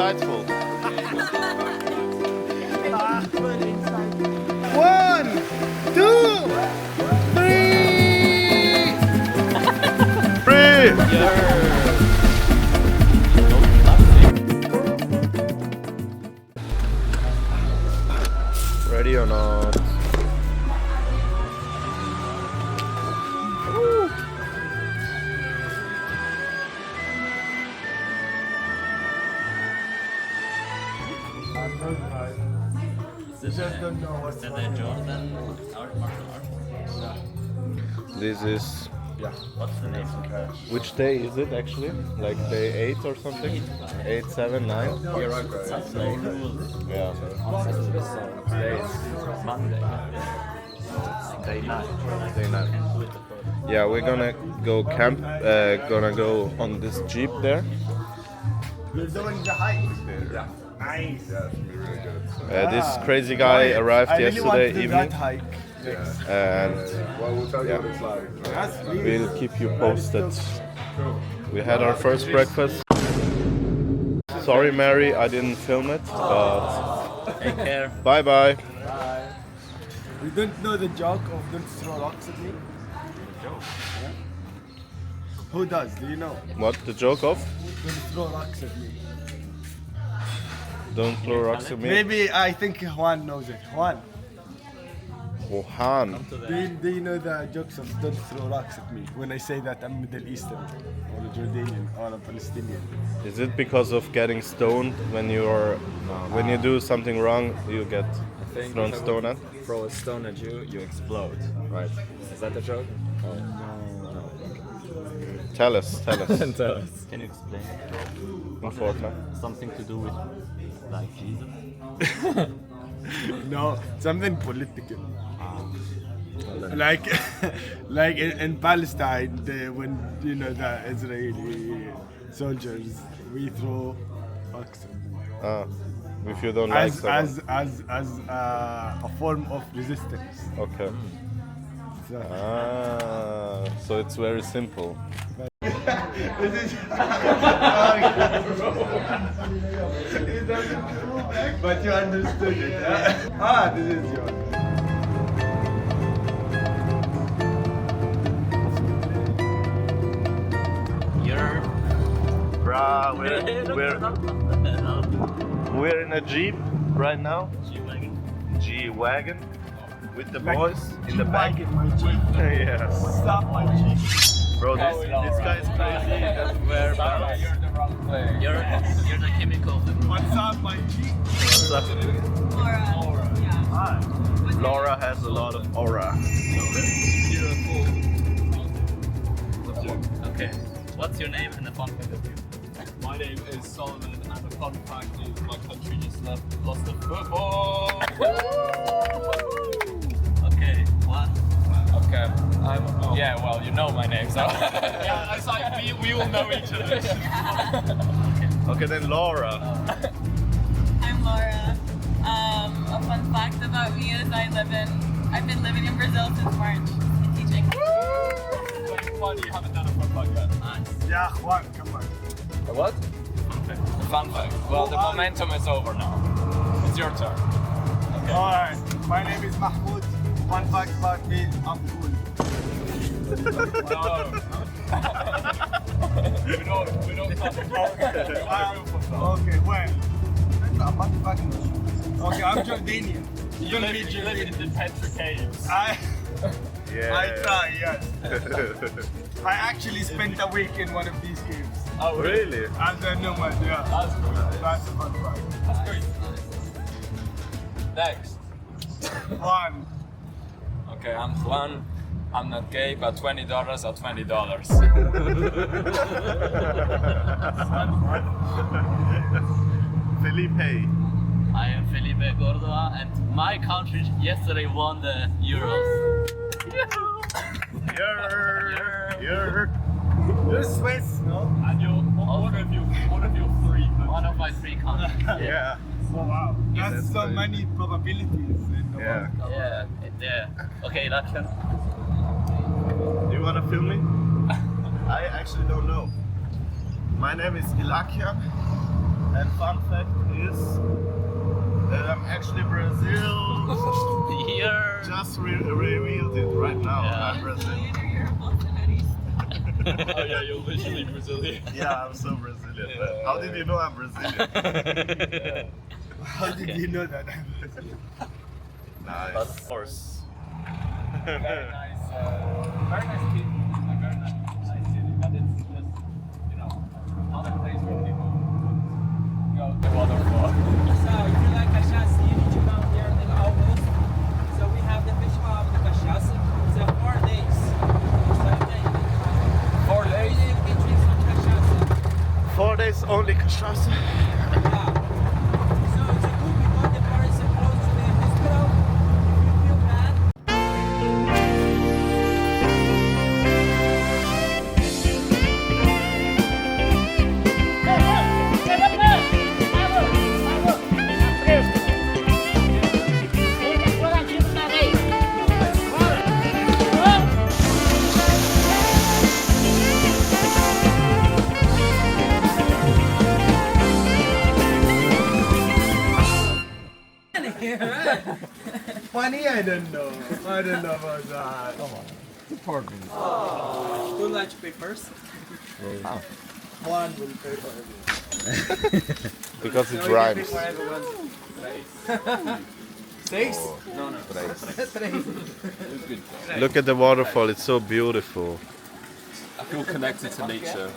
insightful. 1, 2, 3. Ready or not? This is, What's the name? which day is it actually? Like day 8 or something? 8, 7, 9? You're right, guys. Yeah. Today is Monday. Day 9. Day 9. Yeah, we're gonna go camp, gonna go on this jeep there. You're doing the hike. Yeah. Nice. This crazy guy arrived I really want yesterday to do evening. that hike. And Well, we'll tell you what it's like. That's really we'll keep you posted. We had our first breakfast. Sorry, Mary, I didn't film it, but Take care. bye bye. You don't know the joke of don't throw rocks at me? Who does? Do you know? What the joke of? Don't throw rocks at me. Don't throw rocks at me. Maybe I think Juan knows it. Juan, Wuhan. do you know the jokes of don't throw rocks at me when I say that I'm Middle Eastern or a Jordanian or a Palestinian? Is it because of getting stoned when you do something wrong, you get thrown stone at? Throw a stone at you, you explode. Right. Is that the joke? Oh. No. Tell us. Tell us. Can you explain? In Fortnite. Something to do with like Jesus? No, something political. Like, like in Palestine, when you know the Israeli soldiers, we throw rocks If you don't like someone. as a form of resistance. Okay. So, So it's very simple. this is but you understood it. This is yours. Bruh, we're in a jeep right now. G-Wagon. With the boys in the back. Yes. Stop my Jeep. Bro, this guy is crazy. He doesn't wear belts. You're the wrong player. You're the chemical. What's up, my Jeep? What's up? Laura. Yeah. Laura has a lot of aura. Okay. What's your name and the fun fact of you? My name is Solomon, and the fun fact is my country just lost the football. Okay. What? Okay, yeah, well, you know my name, so yeah, it's like we all know each other. Okay, then Laura. I'm Laura. A fun fact about me is I've been living in Brazil since March. I'm teaching. Why do you haven't done a fun fact yet? Yeah, Juan, come on. The what? The fun fact. Well, the momentum is over now. It's your turn. Okay. Alright, my name is Mahmoud. Fun fact about me, I'm cool. No. we don't talk about Okay, where? Okay, I'm Jordanian. You live in the Petra Caves. I Yeah. try, yes. I actually spent a week in one of these caves. Oh, Really? As a nomad, yeah. That's cool. That's a fun fact. That's great. Next. Juan. Okay, I'm Juan. I'm not gay, but $20 are $20. Felipe. I am Felipe Cordova, and my country yesterday won the Euros. You're Swiss, no? And you're one of your three. One of my three countries. Yeah. Oh, wow. That's so crazy. many probabilities in the Yeah. world. Yeah. Okay, Lakshan. Do you want to film me? I actually don't know. My name is Ilakian. And fun fact is, actually Brazil Here. just revealed it right now. Yeah. I'm Brazilian. You're a Bolsonarista. Oh yeah, you're literally Brazilian. Yeah, I'm so Brazilian. But how did you know I'm Brazilian? How did you know that? Nice. Of course. Very nice, very nice people. A very nice city, but it's just, you know, not a place where people go to waterfall. So if you like cachaça, you need to come here in August. So we have the festival of the cachaça. So 4 days. So you can 4 days. you can drink some cachaça. 4 days only cachaça. Yeah. So it's a good because the bar is so close to the hospital. If you feel bad, Funny, I don't know. I don't know about that. who would like to pay first? One will pay for everything. Because it rhymes. Six? Look at the waterfall, it's so beautiful. I feel connected to nature.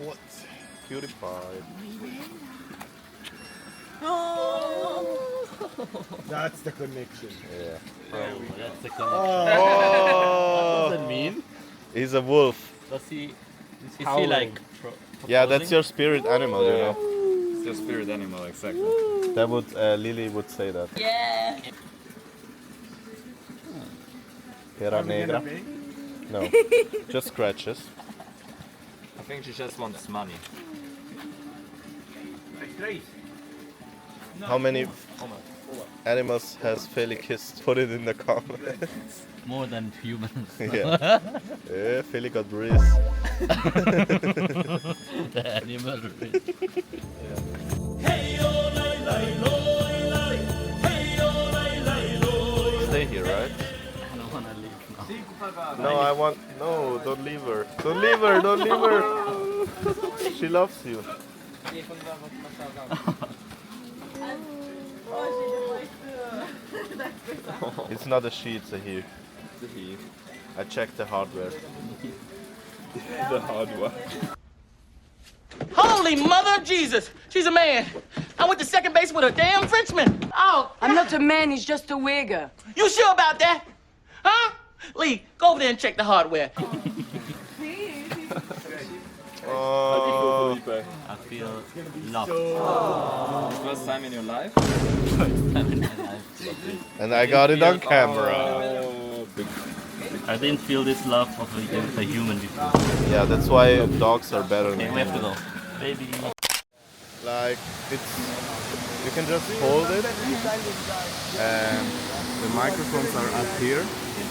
What? Beautified. That's the connection. Yeah. That's the Oh! What does that mean? He's a wolf. Does he? Is he howling. like? Yeah, that's your spirit animal, you know. It's your spirit animal, exactly. That would Lily would say that. Yeah. Pera negra. No, just scratches. I think she just wants money. How many animals has Feli kissed? Put it in the comments. More than humans. Yeah. Yeah, Feli got breeze. The animal. Stay here, right? I don't wanna leave now. No, I want. No, don't leave her. Don't leave her. Don't leave her. She loves you. It's not a she, it's a he. I checked the hardware. The hard one. Holy mother of Jesus! She's a man. I went to second base with a damn Frenchman. Oh, I'm not a man, he's just a wigger. you sure about that? Huh? Lee, go over there and check the hardware. Oh, I feel loved. First time in your life? First time in my life. and I got it on camera. Oh, big. I didn't feel this love of a human before. Yeah, that's why dogs are better Okay, than we have to humans. go. Baby. Like it's, you can just hold it, and the microphones are up here.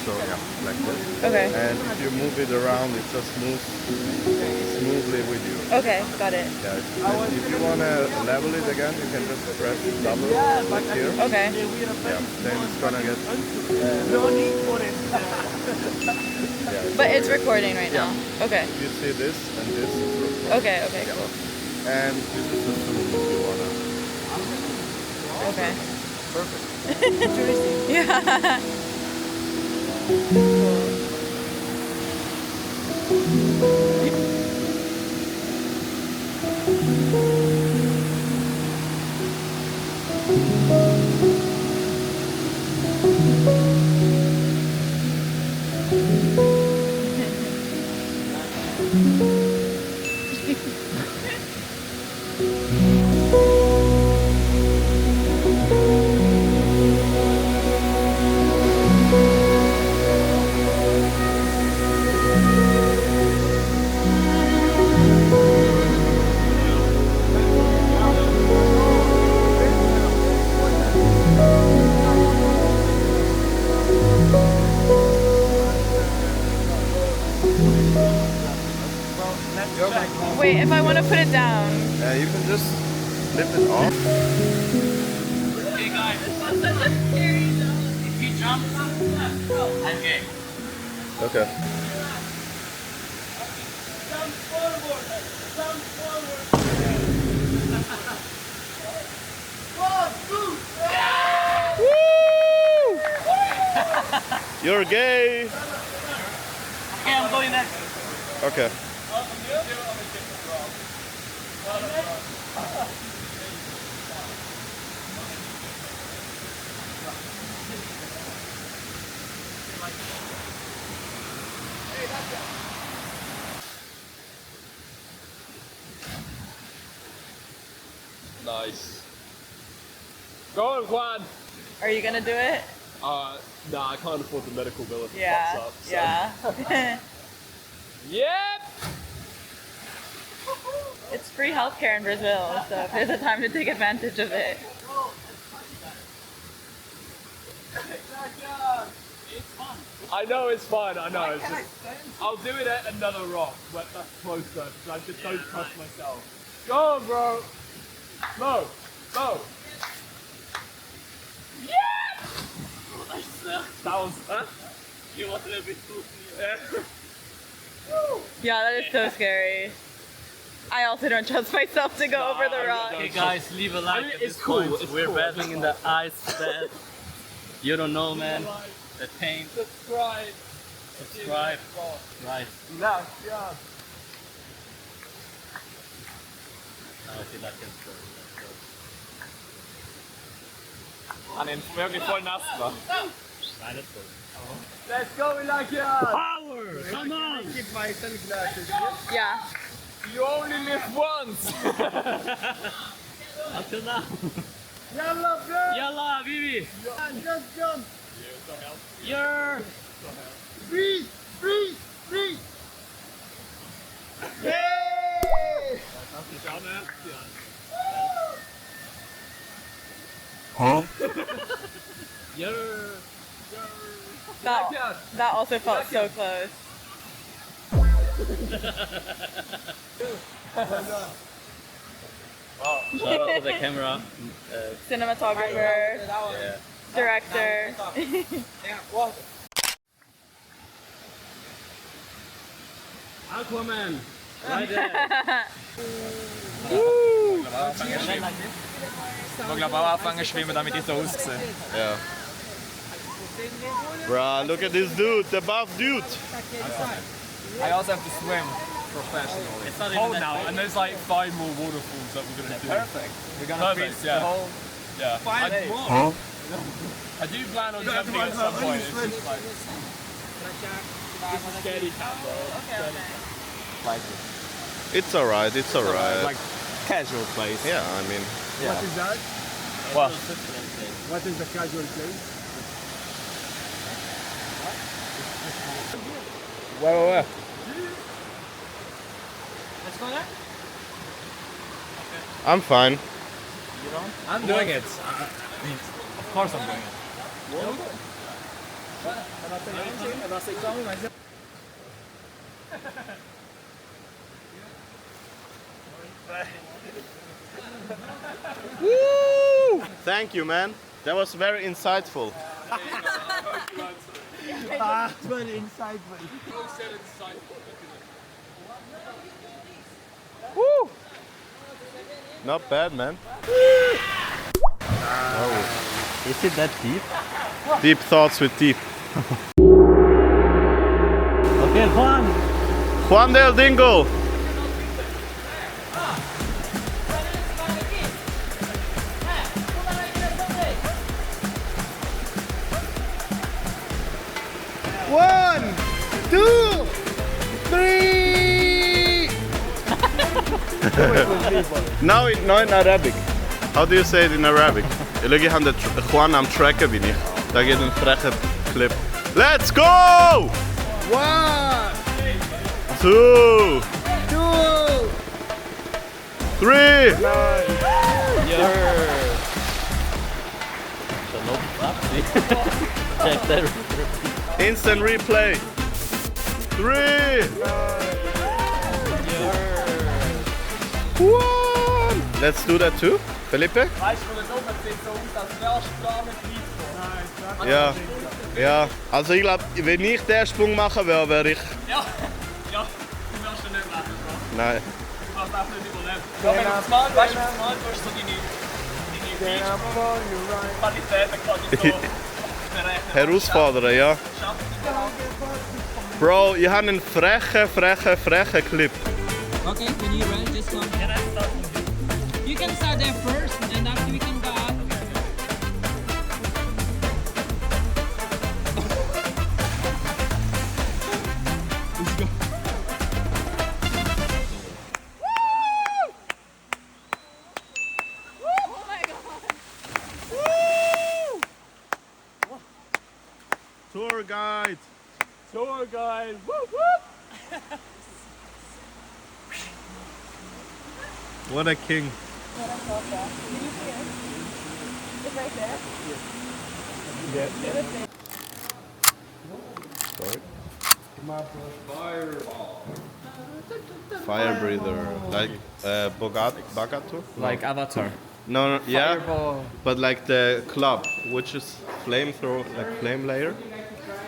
So yeah, like this. Okay. And if you move it around, it just moves smoothly with you. Okay, got it. Yeah. If you wanna level it again, you can just press double like here. Okay. Yeah. Then it's gonna get. But it's recording right now. Okay. You see this and this. Is recording. Okay, okay, cool. And this is the zoom if you wanna. Okay. Perfect. Yeah. if I want to put it down? You can just lift it off. Hey guys, Such a scary zone. if he jumps, I'm gay. Okay. Jump forward. Jump forward. You're gay. Okay, I'm going next. Okay. Nice. Go on, Juan. Are you gonna do it? Nah, I can't afford the medical bill if it Yeah. fucks up. So. Yeah. Yep. It's free healthcare in Brazil, so if there's a time to take advantage of it. I know it's fun. I know. It's just, I'll do it at another rock, but that's closer. So I just don't trust myself. Go on, bro. Go. Go. That was. Huh? You want a little bit too. Yeah, that is so scary. I also don't trust myself to go over the rock. Okay guys, leave a like I mean, at it's this cool, point. it's We're cool. battling in the ice bed. You don't know, man. The pain. Subscribe. Subscribe. Right. Yeah, yeah. Now I feel like I'm sure. Han är wirklich voll nass, va? Nein, das ist Let's go, Ilakia! Power! Come on! Yeah. You only live once! Until now. Yalla, bro! Yalla, Bibi! Just jump! You're... Freeze! Freeze! Freeze! Yay! You're... That also felt so close. Shout out to the camera. Cinematographer, Yeah. director. Aquaman! Right there! Ich glaube auch anfangen zu schwimmen, damit ich so aussehe. Yeah. Bruh, look at this dude, the buff dude. I also have to swim professionally. It's not Cold even now, that and there's like 5 more waterfalls that we're gonna do. Perfect. We're gonna Perfect, freeze yeah. the whole. Yeah. 5 more! Huh? I do plan on jumping at some point. It's just like it's a scary cat, bro. Like It's alright, it's alright. like casual place. Yeah, I mean, Yeah. What is that? What? What is the casual place? Where? Let's go there? I'm fine. I'm doing it. Of course I'm doing it. Woo! Thank you, man. That was very insightful. It's very insightful. Woo! Not bad, man. Oh. Is it that deep? Deep thoughts with deep. Okay, Juan! Juan del Dingo. One, two, three. now in Arabic. How do you say it in Arabic? Look at the Juan am tracken bin ich. Da geht ein frecher Clip. Let's go! 1, 2, 2. 3. Check that. Instant replay. 3, What? Let's do that too, Felipe? Weißt du, das oben sieht so aus, als wärst du gar nicht weit. Ja. Ja. Also ich glaube, wenn ich den Sprung machen würde, wäre ich... Ja, ja, du wirst ihn nicht machen. Nein. Du wirst auch nicht überleben. Ja, wenn du das mal, weißt du, das mal tust, so deine Qualitäten quasi so berechnen. Herausfordern, ja. Bro, ich habe einen frechen Clip. Okay, when you're ready, just come. You can start there first, and after we can go up. Let's go. Oh my god. Tour guide. Tour guide, whoop whoop! What a king. It's right there. Fire breather. Like Bagato? Like Avatar. No, yeah. Fireball. But like the club, which is flamethrower, like flame layer.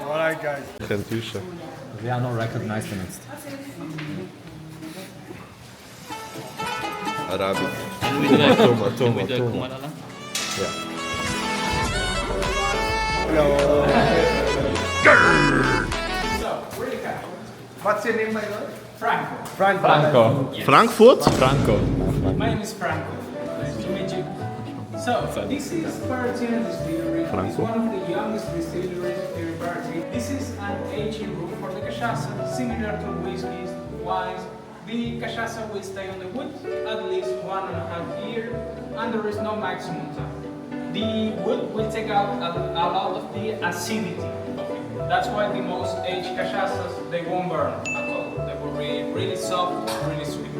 Alright guys. Kentusha. We are not recognized in it. Arabic. We do a Toma. Kumalala. What's your name, my lord? Franco. Franco. Frankfurt? Franco. My name is Franco. Nice to meet you. So, this is Paraty Distillery. Franco. It's one of the youngest distilleries here in Paraty. This is an aging room for the cachaça, similar to whiskeys, wines. The cachaça will stay on the wood at least 1.5 years, and there is no maximum time. The wood will take out a lot of the acidity of it. That's why the most aged cachaças, they won't burn at all. They will be really soft, really sweet.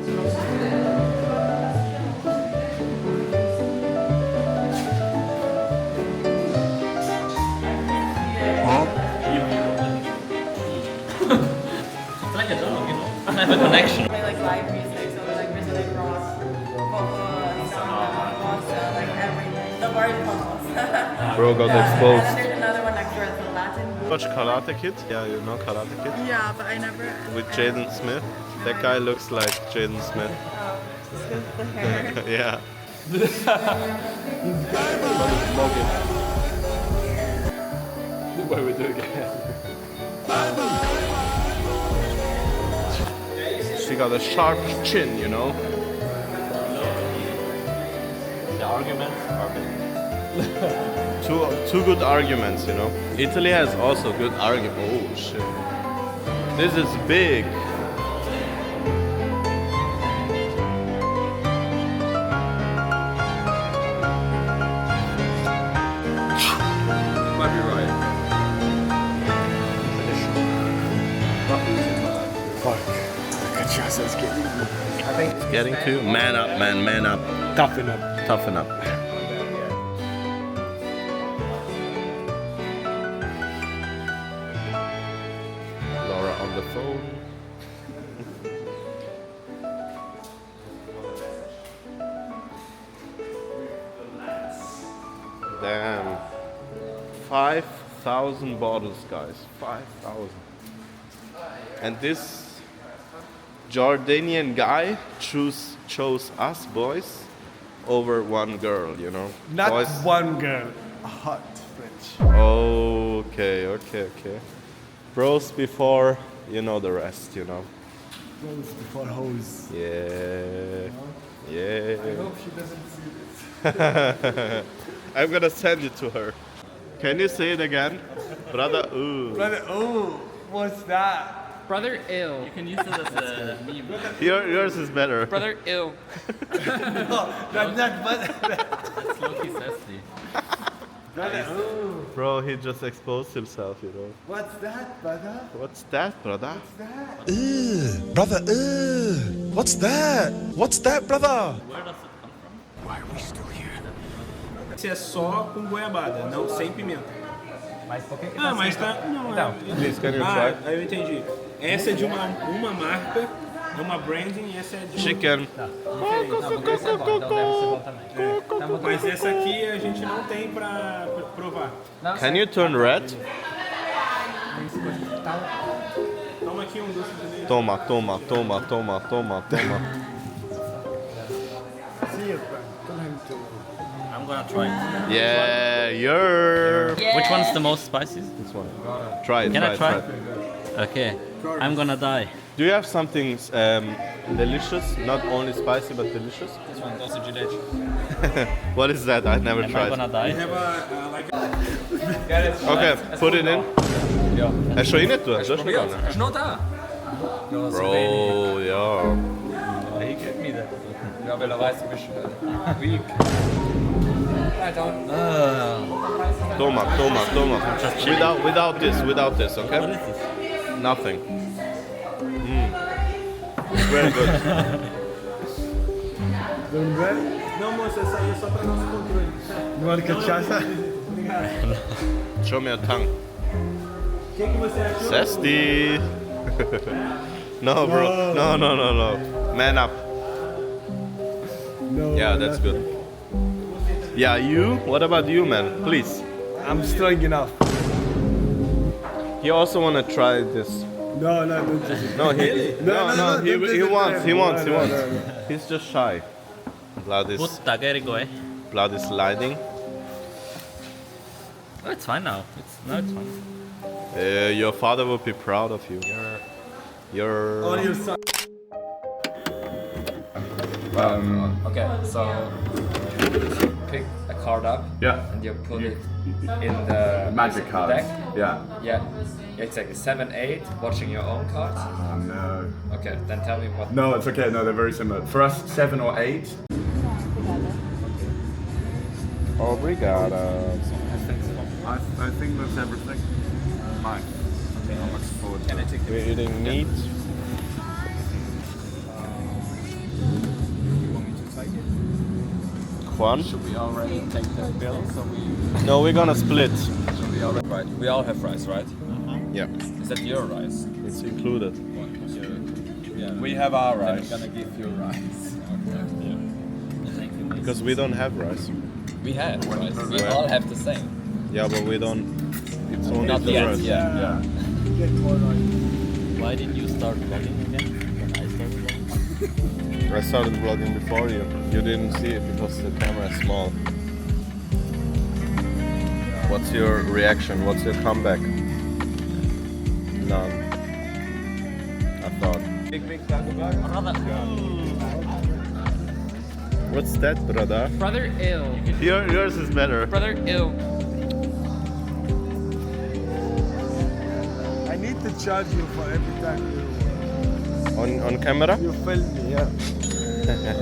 It's like a dog, you know? I have a connection. Play like live music, so like Brazilian rock, samba, salsa, like everything. The bar is called salsa. Bro got And then exposed. there's another one next door, it's a Latin. Watch Karate Kid? Yeah, you know Karate Kid? Yeah, but I never. With Jaden Smith. That guy looks like Jaden Smith. The hair. Yeah. What do we do again? She got a sharp chin, you know? The arguments are Two good arguments, you know? Italy has also good arguments. Oh shit. This is big. Might be right. Cachaça's getting It's getting to man up, man up. toughen up. Toughen up. Laura on the phone. Damn. 5,000 bottles, guys. 5,000. And this Jordanian guy chose us boys over one girl, you know? Not Boys. one girl, a hot French. Okay. Bros before, you know the rest, you know? Bros before hoes. Yeah. I hope she doesn't see this. I'm gonna send it to her. Can you say it again? Brother, ooh. Brother, oh, what's that? Brother, ill. You can use it as a meme. Yours is better. Brother, ill. That's not brother. That's low-key sassy. Brother, oh. Bro, he just exposed himself, you know? What's that, brother? What's that, brother? Brother, what's that? What's that, brother? Where does it come from? Why are we still here? Esse é só com goiabada, não sem pimenta. Mas por que que Ah, tá mas sem- tá. Não, Então, Please, can you ah, try? aí eu entendi. Essa é de uma marca Uma branding e essa é de Chicken. Mas essa aqui a gente não tem pra provar. Can you turn red? Toma aqui doce de leite. Toma, toma, toma, toma, toma, toma. I'm gonna try. Yeah, you're. Which one's the most spicy? This one. Try it. Can I try? it. Okay. I'm gonna die. Do you have something delicious? Not only spicy, but delicious? This one doce de leite. What is that? I've never Am I tried. gonna die? Okay, put it in. É só indo tu? Já chegou, né? Não tá. Bro, yeah. He gave me that. Ja, weil er weiß, du bist weak. Toma, toma, toma. Without this, okay? What is this? Nothing. It's very good. Não, moça, essa aí é só pra nosso controle. You want cachaça? Show me your tongue. O que você achou? Zesty. No, bro. No. Man up. No. Yeah, that's good. Yeah, you? What about you, man? Please. I'm strong enough. He also wanna try this. No, No, he wants. No. He's just shy. Blood is sliding. Oh, it's fine now. It's fine. Your father will be proud of you. You're. On your side. Okay, so you pick a card up. Yeah. And you put it in the Magic cards. deck. Yeah. Yeah, exactly. 7, 8, watching your own cards. Oh no. Okay, then tell me what. No, it's okay. No, they're very similar. For us, 7 or 8. Obrigada. I think that's everything. Nice. I'm looking forward to it. We're eating meat. Juan? Should we already take the bill? So we. No, we're gonna split. Right. We all have rice, right? Yeah, Is that your rice? it's included. Yeah. We have our I'm rice. gonna give you rice. Because we don't have rice. We have rice. We Where? all have the same. Yeah, but we don't. It's only Not the yet. rice. Yeah. Why did you start vlogging again? When I started vlogging? I started vlogging before you. You didn't see it because the camera is small. What's your reaction? What's your comeback? None. I thought. What's that, brother? Brother, ew. Yours is better. Brother, ew. I need to charge you for every time On camera? you film me, yeah.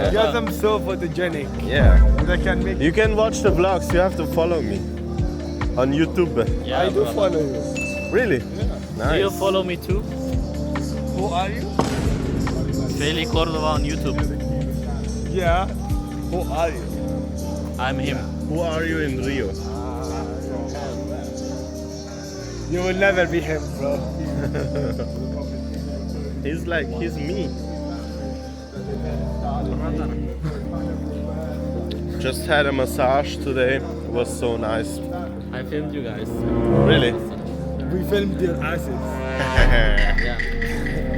Because I'm so photogenic. Yeah. And I can make. You can watch the vlogs. You have to follow me on YouTube. Yeah, I do brother. follow you. Really? Do you Nice. follow me too? Who are you? Feli Cordova on YouTube. Yeah. Who are you? I'm him. Who are you in Rio? You will never be him, bro. He's me. Just had a massage today. It was so nice. I filmed you guys. Really? We filmed your asses. Yeah.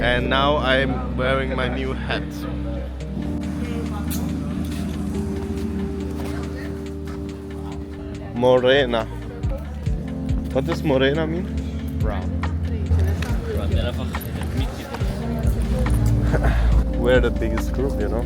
And now I'm wearing my new hat. Morena. What does morena mean? Brown. Brown. Einfach Mitglied. We're the biggest group, you know?